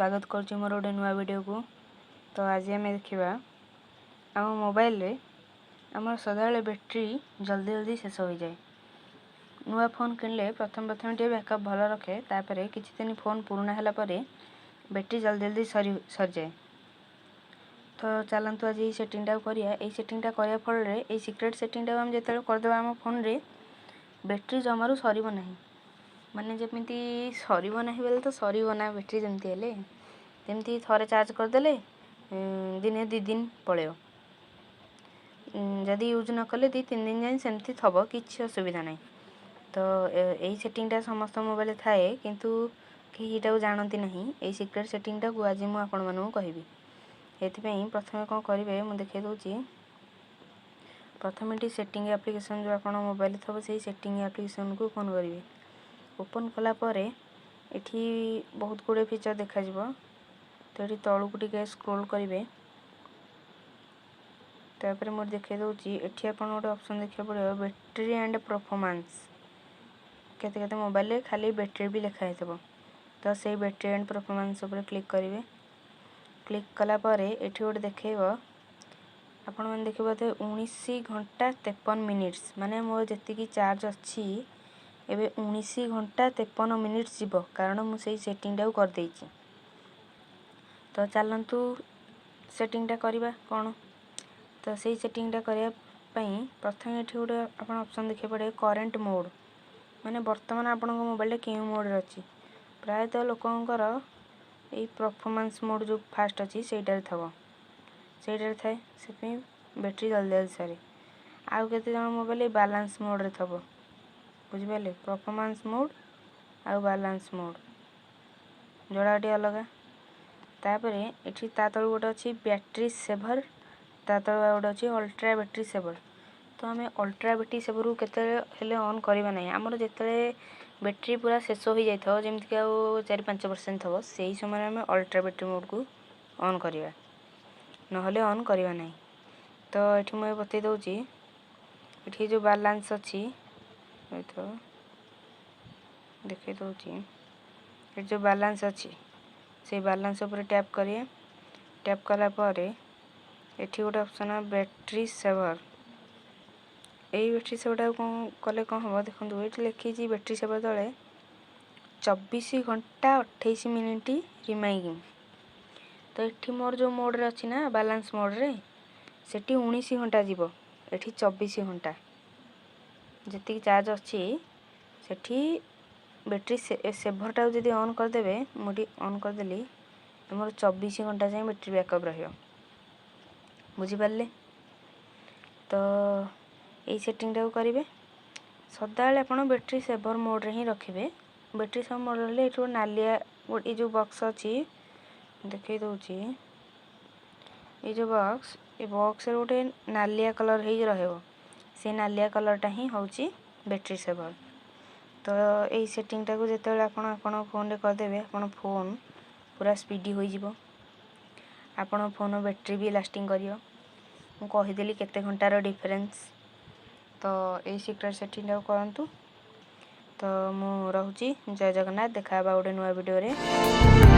स्वागत करुँच मोर गोटे नुआ वीडियो को। तो आज आम देखा आम मोबाइल रे आम सदा बैटेरी जल्दी जल्दी शेष हो जाए। नुआ फोन किनले प्रथम प्रथम टे बैकअप भल रखे तापर किछि दिन फोन पुराना है बैटेरी जल्दी जल्दी सर जाए। तो चलतु आज ये सेटिंग करिया। ये सेटिंग करने फल ये सिक्रेट सेटिंग आम जो करदे आम फोन रे बैटेरी जमारू सर ना माने जमीती सरना बोले तो सरना बैटेरी जमती हेले जमती थरे चार्ज करदे दिने 2 दिन पड़े जदि यूज न कले 2-3 दिन जाए सेमती थब किसी असुविधा नहीं। तो यही सेटिंग समस्त मोबाइल थाए किंतु कहीटा जानती नहीं। यही सिक्रेट सेटिंग को आज मुझे आपण मानू कहबी। एथिपाई प्रथमे कौन करेंगे मुझे देखे दूची। प्रथम ये सेटिंग एप्लिकेशन जो आप मोबाइल थब से सेटिंग एप्लिकेशन को ओपन करेंगे। ओपन कला परे एठी बहुत गुड़े फीचर देखा तो ये तलू को टिके स्क्रॉल करेंगे। तापर मोर देखे दूची एठी आपन गोटे ऑप्शन देखा पड़ो बैटेरी एंड परफॉर्मेंस केते केते मोबाइल रे खाली बैटेरी भी लिखा है। तो से बैटेरी एंड परफॉर्मेंस ऊपर क्लिक करेंगे। क्लिक कला परे एठी गोटे देखेबो आपण मन देखिबो 19 घंटा 53 मिनिट्स माने मोर जति चार्ज अच्छी एबे 19 घंटा 53 मिनिट्स जीवो कारण मुझे सेटिंग कर देइछि। तो चलतु सेटिंग करवा कौन। तो सही सेटिंग करने प्रथम ये गोटे आप ऑप्शन देखिए पड़े करेन्ट मोड माने वर्तमान आपण मोबाइल क्यों मोड अच्छी प्रायतः लोकंर यही परफॉर्मेंस मोड जो फास्ट अच्छी सेटार थव सेटार थाए से बैटेरी जल्दी जल्दी सारे आउ केते जन मोबाइल बैलेंस मोड रे थव बुझिपारे परफॉर्मेंस मोड आउ बैलेंस मोड जोड़ा टे अलग। तापर ये तल गोटे अच्छी बैटेरी सेवर ता तल गोटे अच्छी अल्ट्रा बैटेरी सेवर। तो आम अल्ट्रा बैटेरी सेवर को केते ऑन करवा ना आमर जिते बैटेरी पूरा शेष हो जाए जमीक 4-5% थव से समय आम अल्ट्रा बैटेरी मोड को ऑन करवा ना ऑन करवा ना। तो ये मुझे बतई दूची ये जो बैलेंस अच्छी तो देखे दूची ये जो बैलेंस अच्छी से बैलेंस ऊपर टैप करिए। टैप कला परे एठी गोटे ऑप्शन है बैटेरी सेवर। यही बैटेरी सेवर कौन कले कौन हम देखो ये लिखी बैटेरी सेवर तले 24 घंटा 28 मिनिट रिमाइंग। तो ये मोर जो मोड रे अच्छी ना बैलेंस मोड रे सेठी 19 घंटा जीव एठी 24 घंटा जी चार्ज अच्छी सेठी बैटेरी सेवर टा जब ऑन करदे मुझे ऑन करदेली मोर 24 घंटा जाए बैटेरी बैकअप बुझिपारे। तो यही सेटिंग करेंगे सदा आप बैटेरी सेवर मोड रे ही रखिए। बैटेरी सेवर मोड रे ये नालिया ये जो बॉक्स अच्छी देखे दूची ये जो बॉक्स ये बॉक्स गोटे नालिया कलर हो से नालिया कलरटा ही हूँ बैटेरी सेवर। तो यही सेटिंग को जिते आपण फोन रे करदे आप फोन पूरा स्पीडी हो जाव आपण फोन बैटेरी भी लास्टिंग करियो। मु कहीदेली केते घंटार डिफरेंस। तो यही सिक्रेट सेटिंग करंतु। तो मु रहूची जय जगन्नाथ देखा गोटे नुआ वीडियो रे।